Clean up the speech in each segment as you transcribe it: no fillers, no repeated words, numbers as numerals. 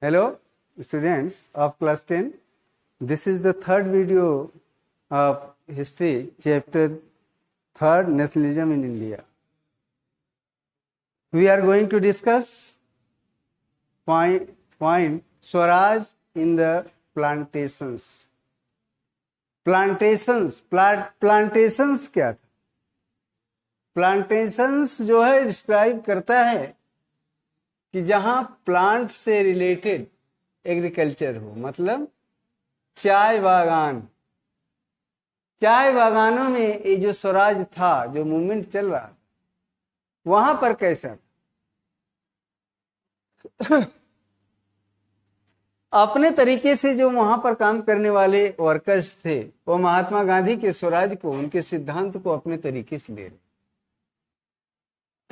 Hello, students of class 10. This is the third video of history, chapter 3rd, Nationalism in India. We are going to discuss point Swaraj in the plantations. Plantations क्या था? Plantations जो है describe करता है कि जहां plant से related agriculture हो, मतलब चाय बागानों में ये जो स्वराज था, जो मूवमेंट चल रहा, वहां पर कैसा अपने तरीके से जो वहां पर काम करने वाले वर्कर्स थे, वो महात्मा गांधी के स्वराज को, उनके सिद्धांत को अपने तरीके से ले रहे।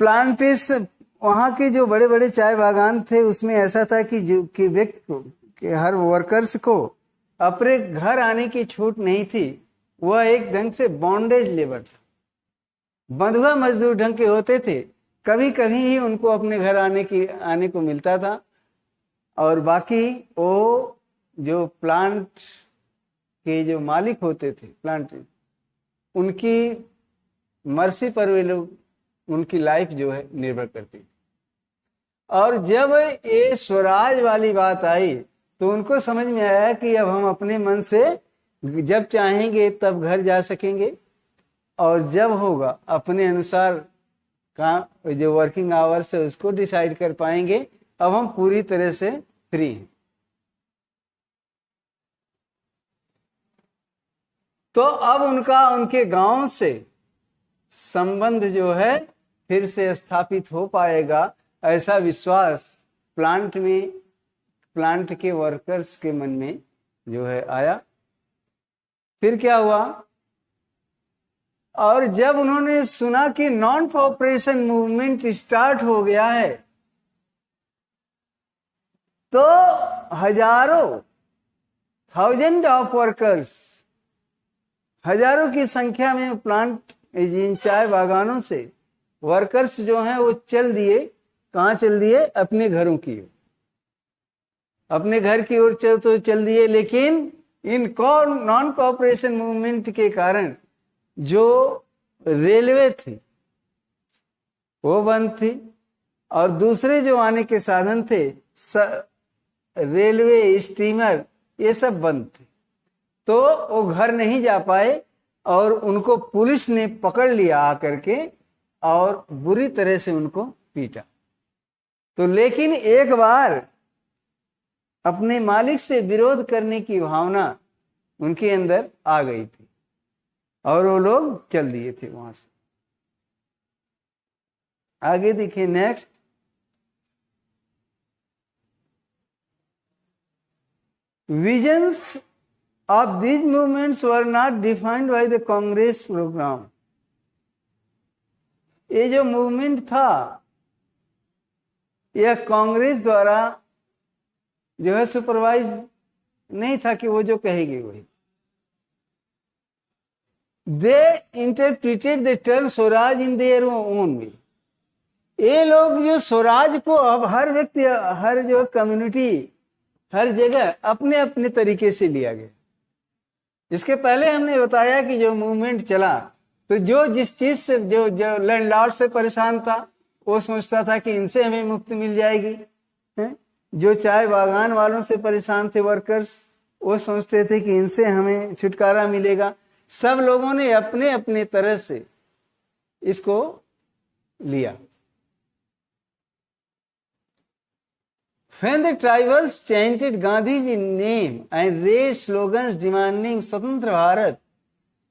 प्लांटेशन, वहां के जो बड़े बड़े चाय बागान थे, उसमें ऐसा था कि व्यक्ति को, कि हर वर्कर्स को अपने घर आने की छूट नहीं थी। वह एक ढंग से बॉन्डेज लेबर था, बंधुआ मजदूर ढंग के होते थे। कभी कभी ही उनको अपने घर आने को मिलता था, और बाकी वो जो प्लांट के जो मालिक होते थे, प्लांट, उनकी मर्जी पर वे लोग, उनकी लाइफ जो है निर्भर करती थी। और जब ये स्वराज वाली बात आई तो उनको समझ में आया कि अब हम अपने मन से जब चाहेंगे तब घर जा सकेंगे, और जब होगा अपने अनुसार काम, जो वर्किंग आवर्स है उसको डिसाइड कर पाएंगे। अब हम पूरी तरह से फ्री हैं। तो अब उनके गांव से संबंध जो है फिर से स्थापित हो पाएगा, ऐसा विश्वास प्लांट के वर्कर्स के मन में जो है आया। फिर क्या हुआ, और जब उन्होंने सुना कि नॉन कोऑपरेशन मूवमेंट स्टार्ट हो गया है, तो हजारों, थाउजेंड ऑफ वर्कर्स, हजारों की संख्या में प्लांट, इन चाय बागानों से वर्कर्स जो हैं वो चल दिए। कहाँ चल दिए? अपने घरों की ओर, अपने घर की ओर चल दिए। लेकिन इन नॉन कोऑपरेशन मूवमेंट के कारण जो रेलवे थी वो बंद थी, और दूसरे जो आने के साधन थे, रेलवे, स्टीमर, ये सब बंद थे। तो वो घर नहीं जा पाए, और उनको पुलिस ने पकड़ लिया आकर के, और बुरी तरह से उनको पीटा। तो लेकिन एक बार अपने मालिक से विरोध करने की भावना उनके अंदर आ गई थी, और वो लोग चल दिए थे वहां से। आगे देखिए, next. Visions of these movements were not defined by the Congress program. ये जो मूवमेंट था, यह कांग्रेस द्वारा जो है सुपरवाइज नहीं था कि वो जो कहेगी वही। They interpreted the term Swaraj in their own way. ये लोग जो स्वराज को अब हर व्यक्ति, हर जो कम्युनिटी, हर जगह अपने अपने तरीके से लिया गया। इसके पहले हमने बताया कि जो मूवमेंट चला, तो जो जिस चीज से, जो लैंडलॉर्ड से परेशान था, वो सोचता था कि इनसे हमें मुक्ति मिल जाएगी, है? जो चाय बागान वालों से परेशान थे वर्कर्स, वो सोचते थे कि इनसे हमें छुटकारा मिलेगा। सब लोगों ने अपने अपने तरह से इसको लिया। When the tribals chanted Gandhi's name and raised slogans demanding Swatantra Bharat,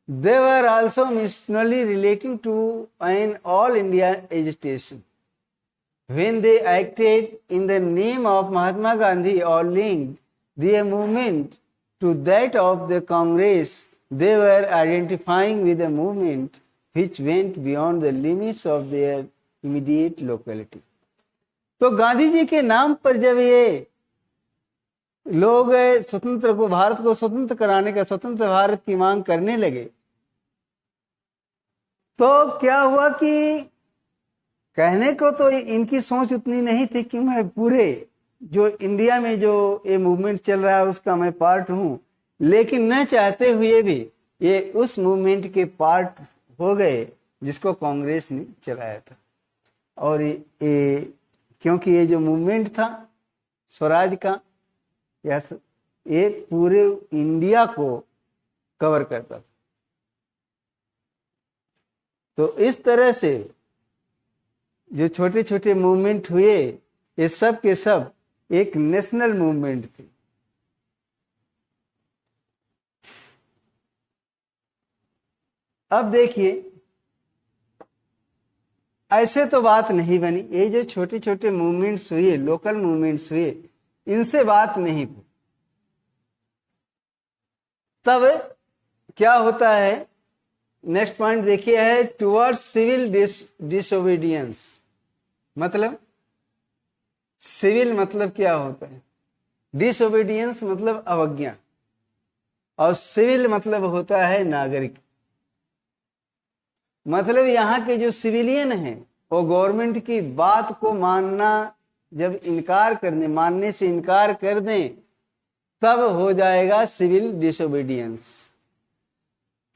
they were also missionally relating to an all India agitation. When they acted in the name of Mahatma Gandhi or linked their movement to that of the Congress, they were identifying with a movement which went beyond the limits of their immediate locality. तो गांधी जी के नाम पर जब ये लोग स्वतंत्र को, भारत को स्वतंत्र कराने का, स्वतंत्र भारत की मांग करने लगे, तो क्या हुआ कि कहने को तो इनकी सोच उतनी नहीं थी कि मैं पूरे जो इंडिया में जो ये मूवमेंट चल रहा है उसका मैं पार्ट हूं, लेकिन न चाहते हुए भी ये उस मूवमेंट के पार्ट हो गए जिसको कांग्रेस ने चलाया था। और ये क्योंकि ये जो मूवमेंट था स्वराज का, ये पूरे इंडिया को कवर करता था। तो इस तरह से जो छोटे छोटे मूवमेंट हुए ये सब के सब एक नेशनल मूवमेंट थी। अब देखिए, ऐसे तो बात नहीं बनी। ये जो छोटे छोटे मूवमेंट्स हुए, लोकल मूवमेंट्स हुए, इनसे बात नहीं हुई। तब क्या होता है, नेक्स्ट पॉइंट देखिए है टुवर्ड्स सिविल डिसोबीडियंस। मतलब सिविल मतलब क्या होता है, डिसोबीडियंस मतलब अवज्ञा, और सिविल मतलब होता है नागरिक। मतलब यहाँ के जो सिविलियन हैं वो गवर्नमेंट की बात को मानने से इनकार कर दें, तब हो जाएगा सिविल डिसोबीडियंस।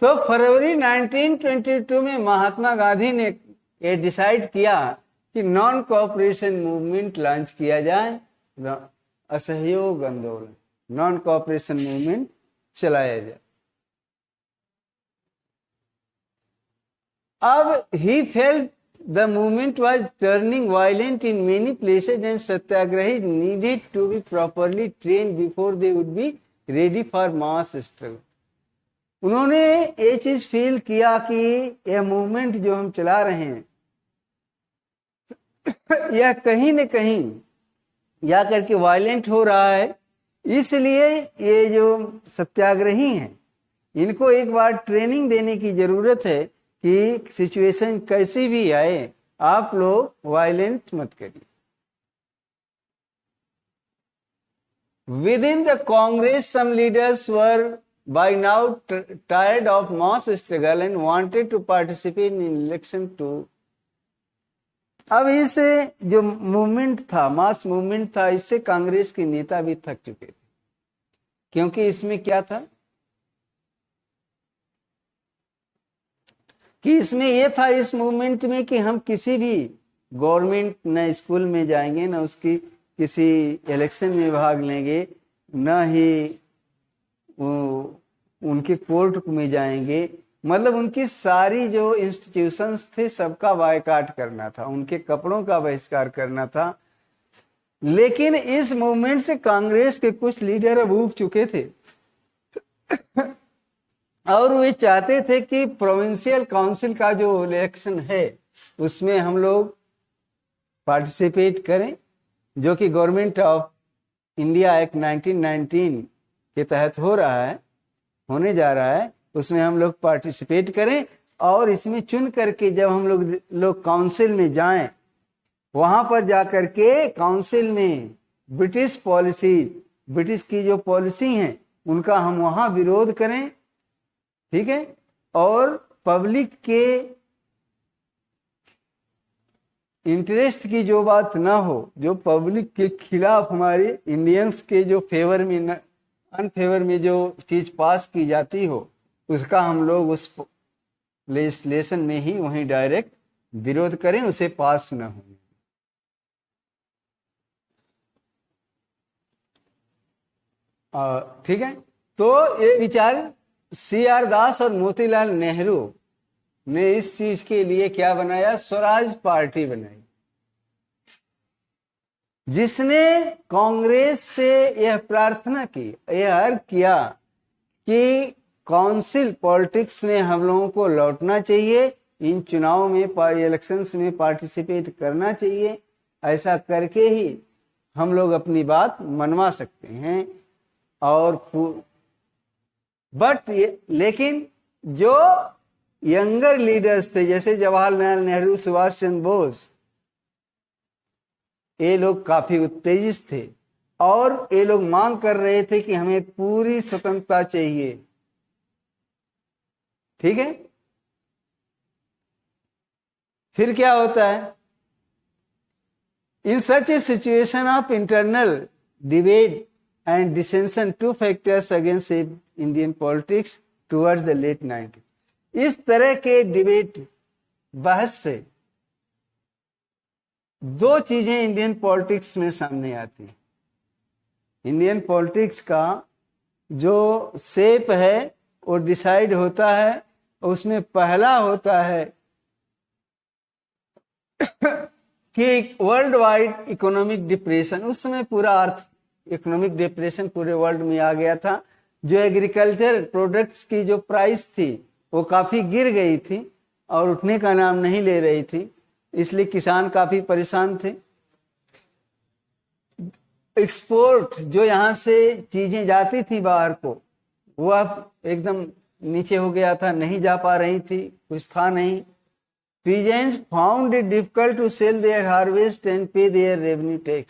तो फरवरी 1922 में महात्मा गांधी ने ये डिसाइड किया कि नॉन कोऑपरेशन मूवमेंट लॉन्च किया जाए, असहयोग आंदोलन, नॉन कोऑपरेशन मूवमेंट चलाया जाए। अब he felt the movement was turning violent in many places and satyagrahi needed to be properly trained before they would be ready for mass struggle. उन्होंने ये चीज फील किया कि यह मूवमेंट जो हम चला रहे हैं यह कहीं न कहीं जा करके वायलेंट हो रहा है, इसलिए ये जो सत्याग्रही हैं इनको एक बार ट्रेनिंग देने की जरूरत है कि सिचुएशन कैसी भी आए आप लोग वायलेंट मत करिए। Within the Congress, some leaders were by now tired of mass struggle and wanted to participate in election too. अब इस जो मूवमेंट था, मास मूवमेंट था, इससे कांग्रेस के नेता भी थक चुके थे। क्योंकि इसमें क्या था कि इसमें यह था इस मूवमेंट में कि हम किसी भी गवर्नमेंट न स्कूल में जाएंगे, न उसकी किसी इलेक्शन में भाग लेंगे, न ही उनके कोर्ट में जाएंगे। मतलब उनकी सारी जो इंस्टीट्यूशंस थे सबका बायकॉट करना था, उनके कपड़ों का बहिष्कार करना था। लेकिन इस मूवमेंट से कांग्रेस के कुछ लीडर अब ऊब चुके थे और वे चाहते थे कि प्रोविंशियल काउंसिल का जो इलेक्शन है उसमें हम लोग पार्टिसिपेट करें, जो कि गवर्नमेंट ऑफ इंडिया एक्ट 1919 के तहत होने जा रहा है, उसमें हम लोग पार्टिसिपेट करें। और इसमें चुन करके जब हम लोग काउंसिल में जाएं, वहां पर जाकर के काउंसिल में ब्रिटिश की जो पॉलिसी है उनका हम वहां विरोध करें, ठीक है। और पब्लिक के इंटरेस्ट की जो बात ना हो, जो पब्लिक के खिलाफ हमारे इंडियंस के जो फेवर में अनफेवर में जो चीज पास की जाती हो, उसका हम लोग उस लेजिस्लेशन में ही वहीं डायरेक्ट विरोध करें, उसे पास न होने। ठीक है। तो ये विचार CR दास और मोतीलाल नेहरू ने इस चीज के लिए क्या बनाया, स्वराज पार्टी बनाई, जिसने कांग्रेस से यह प्रार्थना की, यह अर्ज किया कि काउंसिल पॉलिटिक्स में हम लोगों को लौटना चाहिए, इन चुनाव में इलेक्शंस में पार्टिसिपेट करना चाहिए। ऐसा करके ही हम लोग अपनी बात मनवा सकते हैं। और लेकिन जो यंगर लीडर्स थे जैसे जवाहरलाल नेहरू, सुभाष चंद्र बोस, ये लोग काफी उत्तेजित थे और ये लोग मांग कर रहे थे कि हमें पूरी स्वतंत्रता चाहिए, ठीक है। फिर क्या होता है, In such a situation of internal debate and dissension, two factors again shaped Indian politics towards the late 90s. इस तरह के डिबेट, बहस से दो चीजें इंडियन पॉलिटिक्स में सामने आती हैं। इंडियन पॉलिटिक्स का जो शेप है वो डिसाइड होता है, उसमें पहला होता है कि वर्ल्ड वाइड इकोनॉमिक डिप्रेशन। उस समय पूरा अर्थ इकोनॉमिक डिप्रेशन पूरे वर्ल्ड में आ गया था। जो एग्रीकल्चर प्रोडक्ट्स की जो प्राइस थी वो काफी गिर गई थी और उठने का नाम नहीं ले रही थी, इसलिए किसान काफी परेशान थे। एक्सपोर्ट जो यहाँ से चीजें जाती थी बाहर को, वो अब एकदम नीचे हो गया था, नहीं जा पा रही थी, कुछ था नहीं। Peasants found it difficult to sell their harvest and pay their revenue tax.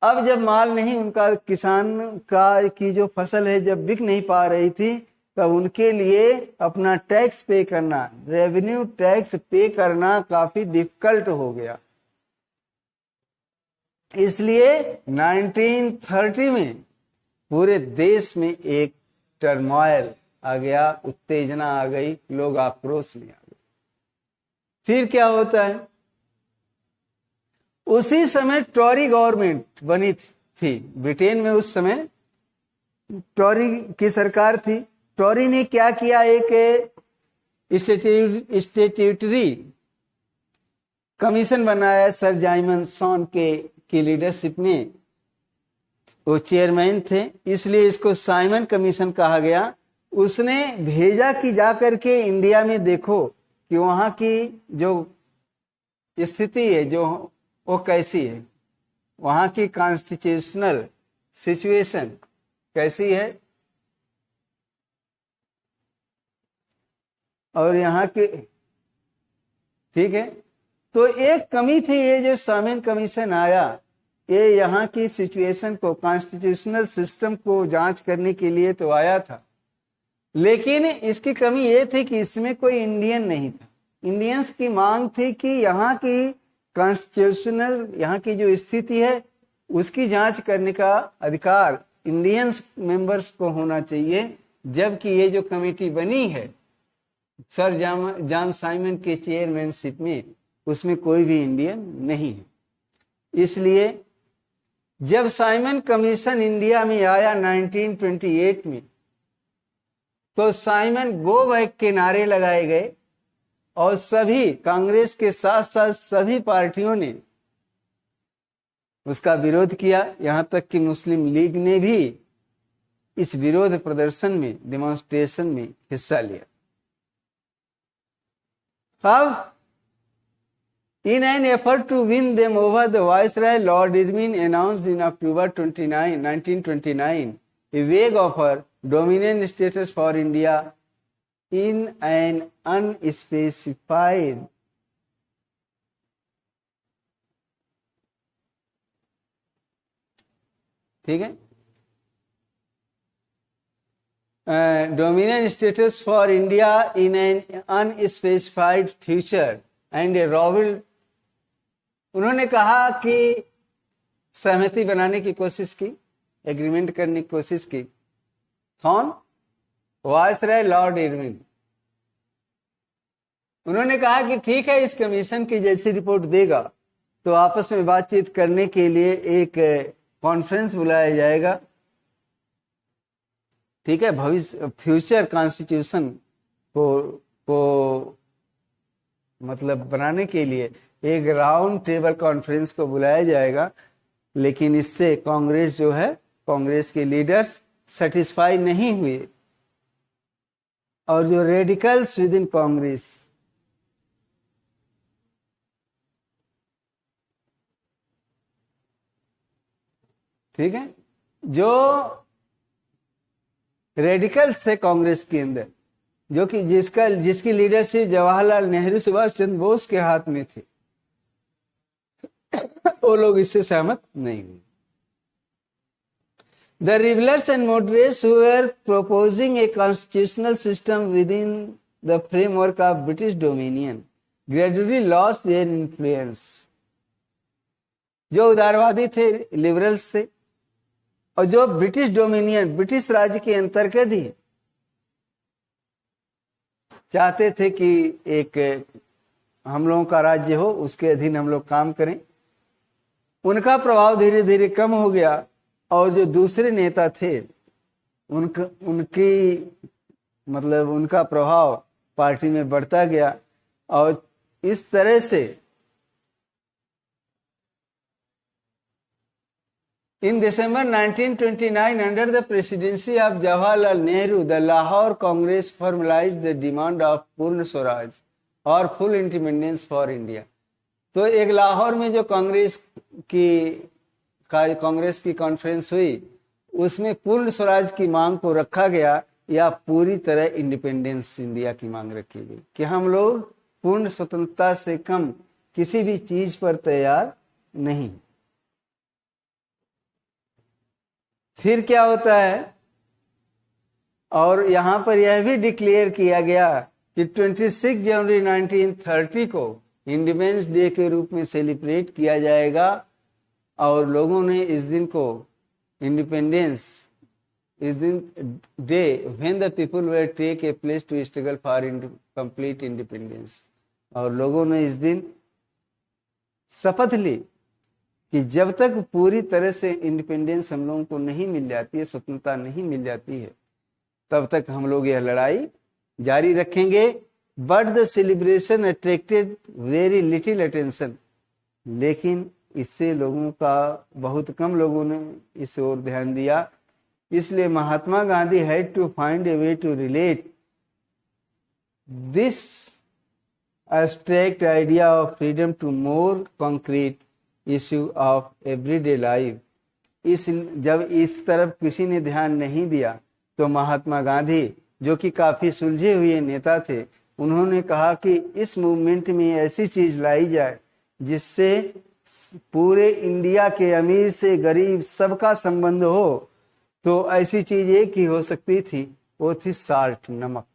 अब जब माल नहीं, उनका किसान का की जो फसल है जब बिक नहीं पा रही थी, तब उनके लिए अपना टैक्स पे करना, रेवेन्यू टैक्स पे करना काफी डिफिकल्ट हो गया। इसलिए 1930 में पूरे देश में एक टर्मोइल आ गया, उत्तेजना आ गई, लोग आक्रोश में आ गए। फिर क्या होता है, उसी समय टॉरी गवर्नमेंट बनी थी ब्रिटेन में। उस समय टॉरी की सरकार थी। टॉरी ने क्या किया, एक स्टैट्यूटरी कमीशन बनाया सर जाइमन सॉन की लीडरशिप में, वो चेयरमैन थे, इसलिए इसको साइमन कमीशन कहा गया। उसने भेजा कि जाकर के इंडिया में देखो कि वहां की जो स्थिति है जो वो कैसी है, वहां की कॉन्स्टिट्यूशनल सिचुएशन कैसी है, और यहाँ के, ठीक है। तो एक कमी थी, ये जो साइमन कमीशन आया, ये यहाँ की सिचुएशन को, कॉन्स्टिट्यूशनल सिस्टम को जांच करने के लिए तो आया था, लेकिन इसकी कमी ये थी कि इसमें कोई इंडियन नहीं था। इंडियंस की मांग थी कि यहाँ की कॉन्स्टिट्यूशनल, यहाँ की जो स्थिति है उसकी जांच करने का अधिकार इंडियंस मेंबर्स को होना चाहिए, जबकि ये जो कमेटी बनी है सर जॉन साइमन के चेयरमैनशिप में, उसमें कोई भी इंडियन नहीं है। इसलिए जब साइमन कमीशन इंडिया में आया 1928 में, तो साइमन गो बैक के नारे लगाए गए और सभी, कांग्रेस के साथ साथ सभी पार्टियों ने उसका विरोध किया। यहां तक कि मुस्लिम लीग ने भी इस विरोध प्रदर्शन में, डेमोन्स्ट्रेशन में हिस्सा लिया। अब in an effort to win them over, the Viceroy Lord Irwin announced in October 1929 a vague offer, dominion status for India in an unspecified ठीक है, dominion status for India in an unspecified future and a royal, उन्होंने कहा कि सहमति बनाने की कोशिश की, एग्रीमेंट करने की कोशिश की। कौन? Viceroy Lord Irwin. उन्होंने कहा कि ठीक है, इस कमीशन की जैसी रिपोर्ट देगा तो आपस में बातचीत करने के लिए एक कॉन्फ्रेंस बुलाया जाएगा, ठीक है, भविष्य फ्यूचर कॉन्स्टिट्यूशन को मतलब बनाने के लिए एक राउंड टेबल कॉन्फ्रेंस को बुलाया जाएगा। लेकिन इससे कांग्रेस जो है, कांग्रेस के लीडर्स सेटिस्फाई नहीं हुए, और जो रेडिकल्स विद इन कांग्रेस, ठीक है, जो रेडिकल्स थे कांग्रेस के अंदर, जो कि जिसकी लीडरशिप जवाहरलाल नेहरू, सुभाष चंद्र बोस के हाथ में थी, वो लोग इससे सहमत नहीं हुए। The rebels and moderates who were proposing a constitutional system within the framework of British dominion gradually lost their influence. जो उदारवादी थे, लिबरल्स थे, और जो ब्रिटिश डोमिनियन, ब्रिटिश राज्य के अंतर्गत ही चाहते थे कि एक हम लोगों का राज्य हो, उसके अधीन हम लोग काम करें। उनका प्रभाव धीरे धीरे कम हो गया और जो दूसरे नेता थे उनका प्रभाव पार्टी में बढ़ता गया और इस तरह से In December 1929, under the presidency of Jawaharlal Nehru, the Lahore Congress formalized the demand of पूर्ण स्वराज और फुल इंडिपेंडेंस फॉर इंडिया। तो एक लाहौर में जो कांग्रेस की कॉन्फ्रेंस हुई, उसमें पूर्ण स्वराज की मांग को रखा गया या पूरी तरह इंडिपेंडेंस इंडिया की मांग रखी गई कि हम लोग पूर्ण स्वतंत्रता से कम किसी भी चीज पर तैयार नहीं। फिर क्या होता है, और यहां पर यह भी डिक्लेयर किया गया कि 26 जनवरी 1930 को इंडिपेंडेंस डे के रूप में सेलिब्रेट किया जाएगा और लोगों ने इस दिन को इस दिन day when the people were take a place to struggle for complete independence, और लोगों ने इस दिन शपथ ली कि जब तक पूरी तरह से इंडिपेंडेंस हम लोगों को नहीं मिल जाती है, स्वतंत्रता नहीं मिल जाती है, तब तक हम लोग यह लड़ाई जारी रखेंगे। But the celebration attracted very little attention, लेकिन इससे लोगों का बहुत कम लोगों ने इस ओर ध्यान दिया। इसलिए Mahatma Gandhi had to find a way to relate this abstract idea of freedom to more concrete issue of everyday life। जब इस तरफ किसी ने ध्यान नहीं दिया तो महात्मा गांधी, जो कि काफी सुलझे हुए नेता थे, उन्होंने कहा कि इस मूवमेंट में ऐसी चीज लाई जाए जिससे पूरे इंडिया के अमीर से गरीब सबका संबंध हो। तो ऐसी चीज एक ही हो सकती थी, वो थी साल्ट, नमक।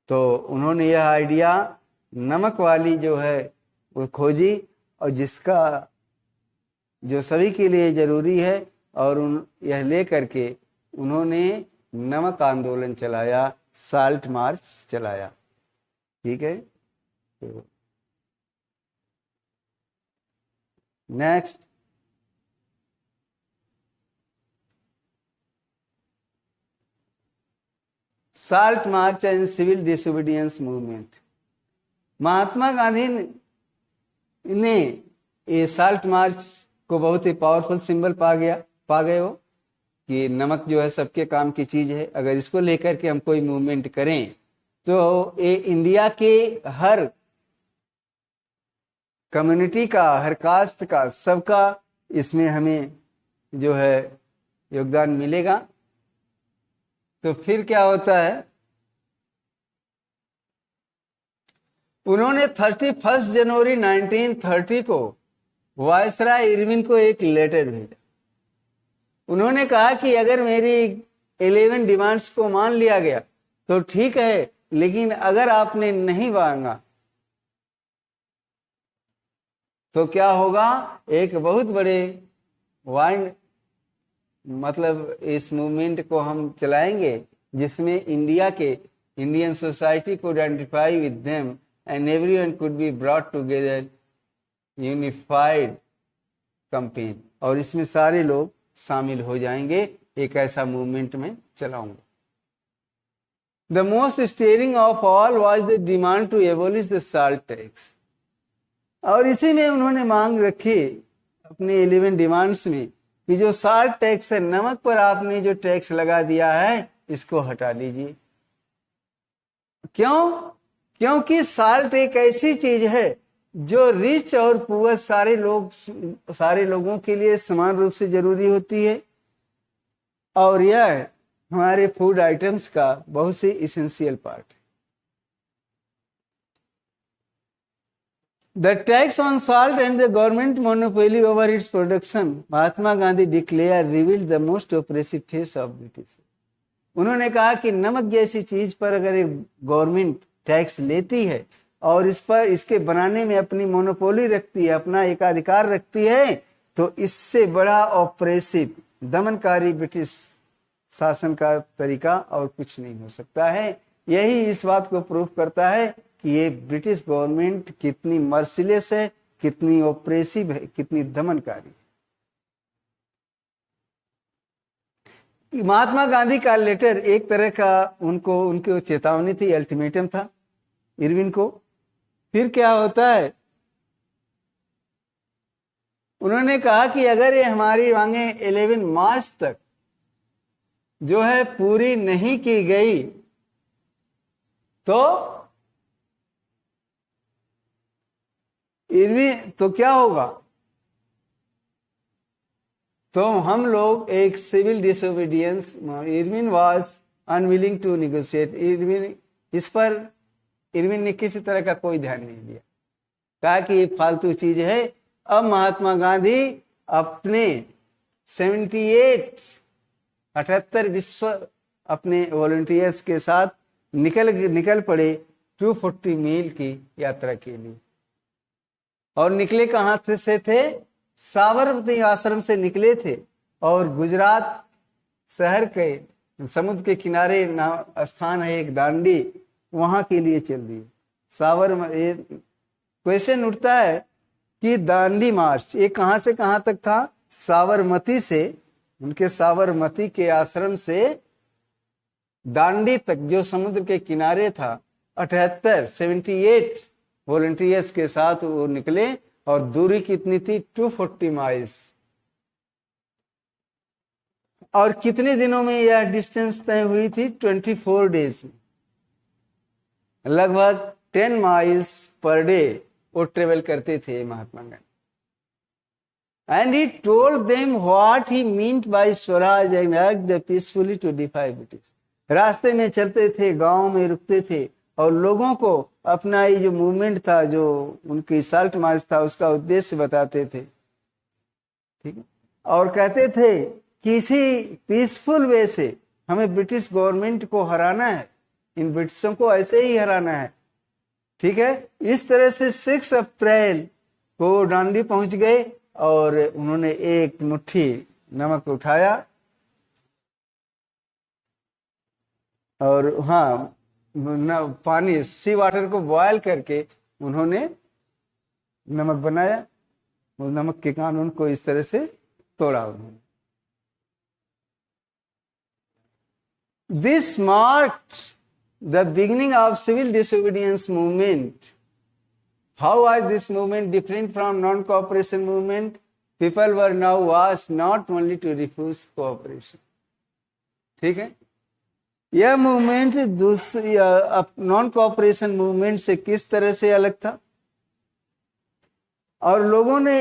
तो उन्होंने यह आइडिया नमक वाली जो है वो खोजी, और जिसका जो सभी के लिए जरूरी है, और यह ले करके उन्होंने नमक आंदोलन चलाया, साल्ट मार्च चलाया। ठीक है, तो next salt march and civil disobedience movement. Mahatma Gandhi ने ये साल्ट मार्च को बहुत ही पावरफुल सिंबल पा गए हो कि नमक जो है सबके काम की चीज है। अगर इसको लेकर के हम कोई मूवमेंट करें तो ये इंडिया के हर कम्युनिटी का, हर कास्ट का, सबका इसमें हमें जो है योगदान मिलेगा। तो फिर क्या होता है, उन्होंने 31 जनवरी 1930 को वायसराय इरविन को एक लेटर भेजा। उन्होंने कहा कि अगर मेरी 11 डिमांड्स को मान लिया गया तो ठीक है, लेकिन अगर आपने नहीं मांगा तो क्या होगा, एक बहुत बड़े इस मूवमेंट को हम चलाएंगे जिसमें इंडियन सोसाइटी को identify with them and everyone could be brought together unified campaign, और इसमें सारे लोग शामिल हो जाएंगे। एक ऐसा मूवमेंट में चलाऊंगा। The most stirring of all was the demand to abolish the salt tax, और इसी में उन्होंने मांग रखी अपने 11 डिमांड्स में कि जो साल्ट टैक्स है, नमक पर आपने जो टैक्स लगा दिया है, इसको हटा लीजिए। क्यों? क्योंकि साल्ट एक ऐसी चीज है जो रिच और पुअर सारे लोगों के लिए समान रूप से जरूरी होती है, और यह हमारे फूड आइटम्स का बहुत से इसेंशियल पार्ट है। The tax on salt and the government monopoly over its production, Mahatma Gandhi declared, revealed the most oppressive face of British। उन्होंने कहा कि नमक जैसी चीज पर अगर एक गवर्नमेंट टैक्स लेती है और इस पर इसके बनाने में अपनी मोनोपोली रखती है, अपना एकाधिकार रखती है, तो इससे बड़ा ऑपरेसिव दमनकारी ब्रिटिश शासन का तरीका और कुछ नहीं हो सकता है। यही इस बात को प्रूव करता है कि ये ब्रिटिश गवर्नमेंट कितनी मर्सिलेस है, कितनी ऑपरेसिव है, कितनी दमनकारी है। महात्मा गांधी का लेटर एक तरह का उनकी चेतावनी थी, अल्टीमेटम था इरविन को। फिर क्या होता है, उन्होंने कहा कि अगर ये हमारी मांगे 11 मार्च तक जो है पूरी नहीं की गई तो इरविन तो क्या होगा, तो हम लोग एक civil disobedience. Irwin was unwilling to negotiate. Irwin ने किसी तरह का कोई ध्यान नहीं दिया, कहा कि ये फालतू चीज है। अब महात्मा गांधी अपने 78 विश्व अपने वॉलंटियर्स के साथ निकल पड़े 240 मील की यात्रा के लिए। और निकले कहां से थे, साबरमती आश्रम से निकले थे, और गुजरात शहर के समुद्र के किनारे स्थान है एक दांडी, वहां के लिए चल दिए। क्वेश्चन उठता है कि दांडी मार्च ये कहां से कहां तक था, साबरमती से, उनके साबरमती के आश्रम से दांडी तक जो समुद्र के किनारे था। 78 वॉलंटियर्स के साथ वो निकले, और दूरी कितनी थी, 240 माइल्स। और कितने दिनों में यह डिस्टेंस तय हुई थी, 24 डेज में। लगभग 10 माइल्स पर डे वो ट्रेवल करते थे Mahatma Gandhi. And he told them what he meant by swaraj and urged the peacefully to defy British. रास्ते में चलते थे, गांव में रुकते थे, और लोगों को अपना ये जो मूवमेंट था, जो उनकी साल्ट मार्च था, उसका उद्देश्य बताते थे। ठीक है, और कहते थे किसी पीसफुल वे से हमें ब्रिटिश गवर्नमेंट को हराना है, इन ब्रिटिशों को ऐसे ही हराना है। ठीक है, इस तरह से 6 अप्रैल को दांडी पहुंच गए, और उन्होंने एक मुट्ठी नमक उठाया, और हाँ पानी सी वाटर को बॉयल करके उन्होंने नमक बनाया। वो नमक के कानून को इस तरह से तोड़ा उन्होंने। This marked the beginning of civil disobedience movement. How was this movement different from non-cooperation movement? People were now asked not only to refuse cooperation. ठीक है, यह मूवमेंट दूसरी नॉन कोऑपरेशन मूवमेंट से किस तरह से अलग था, और लोगों ने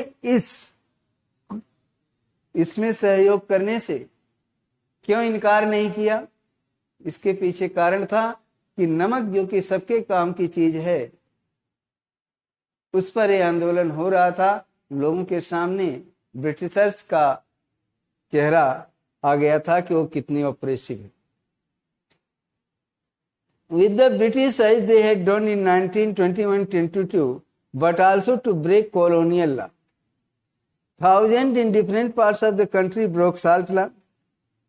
इसमें सहयोग करने से क्यों इनकार नहीं किया। इसके पीछे कारण था कि नमक जो कि सबके काम की चीज है, उस पर यह आंदोलन हो रहा था। लोगों के सामने ब्रिटिशर्स का चेहरा आ गया था कि वो कितनी ऑपरेसिव है। With the British as they had done in 1921-22, but also to break colonial law. Thousands in different parts of the country broke salt law.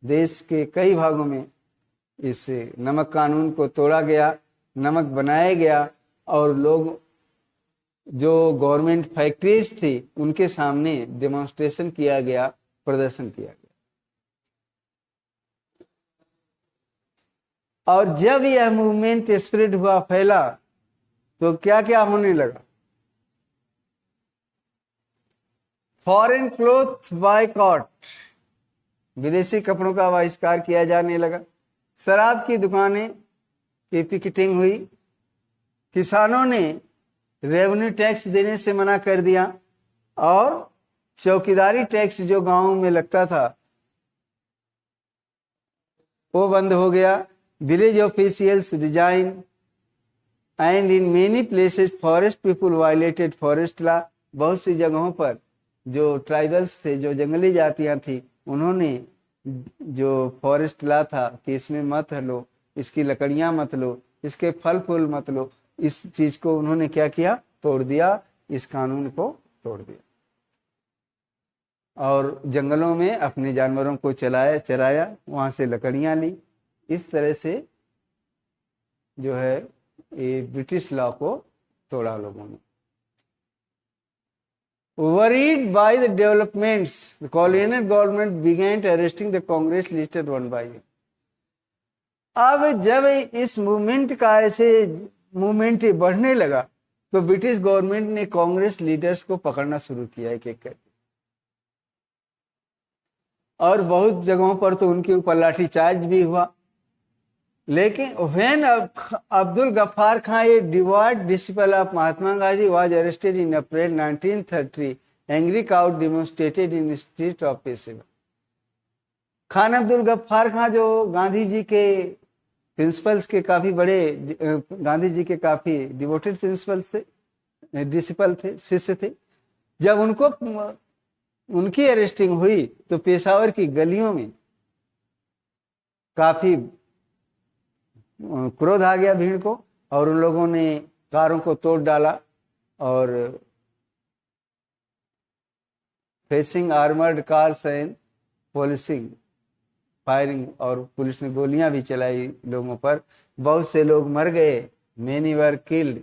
देश के कई भागों में इस नमक कानून को तोड़ा गया, नमक बनाया गया, और लोग जो गवर्नमेंट फैक्ट्रीज थी उनके सामने डेमोन्स्ट्रेशन किया गया, प्रदर्शन किया गया। और जब यह मूवमेंट स्प्रेड हुआ, फैला, तो क्या क्या होने लगा। फॉरेन क्लोथ बायकॉट, विदेशी कपड़ों का बहिष्कार किया जाने लगा। शराब की दुकानें की पिकेटिंग हुई। किसानों ने रेवेन्यू टैक्स देने से मना कर दिया, और चौकीदारी टैक्स जो गांव में लगता था वो बंद हो गया। Village officials resigned, and in many places forest people violated forest law. बहुत सी जगहों पर जो ट्राइबल्स थे, जो जंगली जातियां थी, उन्होंने जो फॉरेस्ट लॉ था कि इसमें मत लो, इसकी लकड़ियां मत लो, इसके फल फूल मत लो, इस चीज को उन्होंने क्या किया, तोड़ दिया, इस कानून को तोड़ दिया और जंगलों में अपने जानवरों को चराया, वहां से लकड़ियां ली। इस तरह से जो है ये ब्रिटिश लॉ को तोड़ा लोगों ने। Worried by the developments, the colonial government began to arresting the Congress listed one by one. अब जब इस मूवमेंट का ऐसे मूवमेंट बढ़ने लगा तो ब्रिटिश गवर्नमेंट ने कांग्रेस लीडर्स को पकड़ना शुरू किया एक एक करके, और बहुत जगहों पर तो उनके ऊपर लाठीचार्ज भी हुआ। लेकिन when Abdul Gaffar Khan, a devout disciple of Mahatma Gandhi, was arrested in April 1930, angry crowd demonstrated in street of Peshawar. Khan Abdul Gaffar Khan जो गांधी जी के प्रिंसिपल्स के काफी बड़े, गांधी जी के काफी डिवोटेड प्रिंसिपल्स थे, डिसिपल थे, शिष्य थे, जब उनकी अरेस्टिंग हुई तो पेशावर की गलियों में काफी क्रोध आ गया भीड़ को, और उन लोगों ने कारों को तोड़ डाला और facing armoured cars and policing firing, और पुलिस ने गोलियां भी चलाई लोगों पर। बहुत से लोग मर गए, many were killed.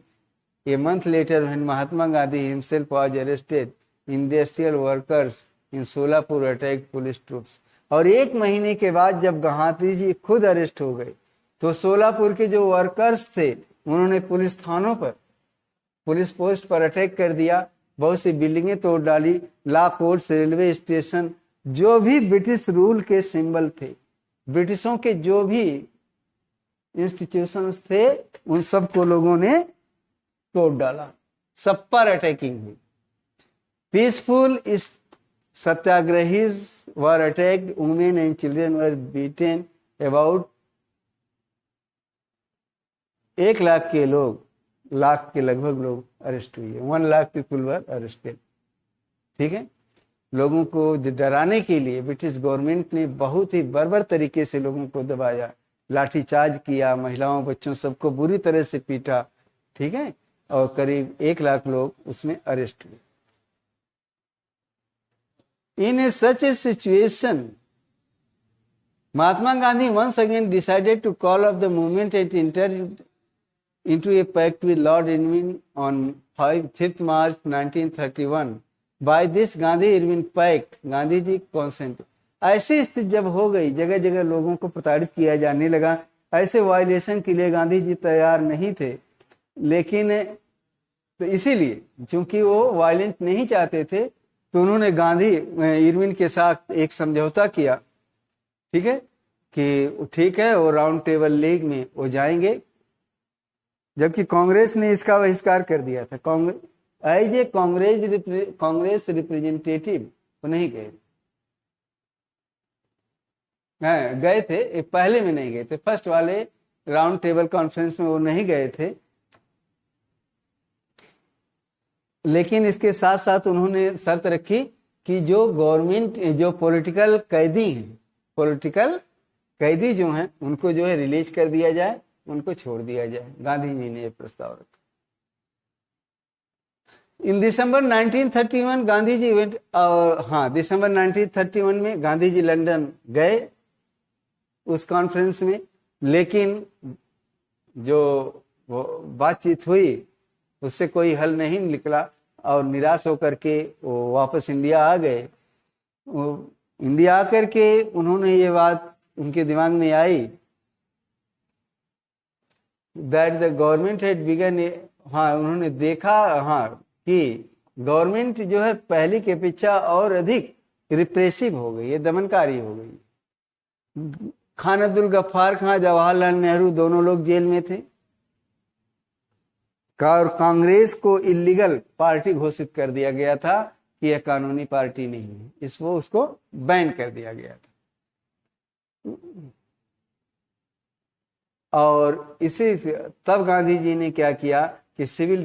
A month later when Mahatma Gandhi himself was arrested, industrial workers in Solapur attacked police troops. और एक महीने के बाद जब गांधी जी खुद अरेस्ट हो गए तो सोलापुर के जो वर्कर्स थे उन्होंने पुलिस थानों पर, पुलिस पोस्ट पर अटैक कर दिया, बहुत सी बिल्डिंगें तोड़ डाली, लॉ कोर्ट्स, रेलवे स्टेशन, जो भी ब्रिटिश रूल के सिंबल थे, ब्रिटिशों के जो भी इंस्टीट्यूशंस थे, उन सबको लोगों ने तोड़ डाला, सब पर अटैकिंग हुई। पीसफुल इस satyagrahis were attacked, women and children were beaten. About 1 lakh के लोग, लाख के लगभग लोग अरेस्ट हुए, 1 लाख पीपुल वर अरेस्टेड। ठीक है, लोगों को डराने के लिए ब्रिटिश गवर्नमेंट ने बहुत ही बर्बर तरीके से लोगों को दबाया, लाठीचार्ज किया, महिलाओं बच्चों सबको बुरी तरह से पीटा। ठीक है, और करीब 1 लाख लोग उसमें अरेस्ट हुए। इन ए सच ए situation, Mahatma Gandhi once again decided to call off the movement and entered into a pact with Lord Irwin on 5th March 1931. By this Gandhi Irwin pact, Gandhi ji consent. ऐसी स्थिति जब हो गई, जगह जगह लोगों को प्रताड़ित किया जाने लगा, ऐसे वायलेशन के लिए गांधी जी तैयार नहीं थे, लेकिन तो इसीलिए चूंकि वो वायलेंट नहीं चाहते थे तो उन्होंने गांधी इरविन के साथ एक समझौता किया। ठीक है, कि ठीक है वो राउंड टेबल लीग में वो जाएंगे, जबकि कांग्रेस ने इसका बहिष्कार कर दिया था। एज ए कांग्रेस रिप्रेजेंटेटिव वो नहीं गए, गए थे पहले में नहीं गए थे, फर्स्ट वाले राउंड टेबल कॉन्फ्रेंस में वो नहीं गए थे, लेकिन इसके साथ साथ उन्होंने शर्त रखी कि जो गवर्नमेंट, जो पॉलिटिकल कैदी हैं, पॉलिटिकल कैदी जो हैं उनको जो है रिलीज कर दिया जाए, उनको छोड़ दिया जाए। गांधी जी ने यह प्रस्ताव रखा। इन दिसंबर 1931 गांधी जी वेंट, दिसंबर 1931 में गांधी जी लंदन गए उस कॉन्फ्रेंस में, लेकिन जो बातचीत हुई उससे कोई हल नहीं निकला और निराश होकर के वो वापस इंडिया आ गए। इंडिया आकर के उन्होंने ये बात उनके दिमाग में आई that the government had begun, उन्होंने देखा कि गवर्नमेंट जो है पहले की अपेक्षा और अधिक रिप्रेसिव हो गई है, दमनकारी हो गई। खान अब्दुल गफ्फार खान, जवाहरलाल नेहरू दोनों लोग जेल में थे और कांग्रेस को इलीगल पार्टी घोषित कर दिया गया था कि यह कानूनी पार्टी नहीं है, इसको उसको बैन कर दिया गया था। और इसी तब गांधी जी ने क्या किया कि सिविल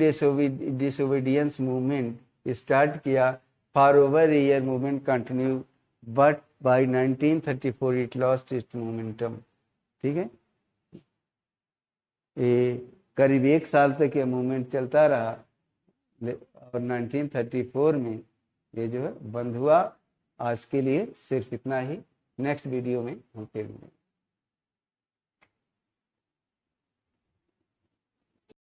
डिसोबीडियंस मूवमेंट स्टार्ट किया। For over a year movement continue but by 1934 it lost its momentum. ठीक है, करीब 1 साल तक ये मूवमेंट चलता रहा और 1934 में ये जो है बंद हुआ। आज के लिए सिर्फ इतना ही। नेक्स्ट वीडियो में हम फिर मिलेंगे।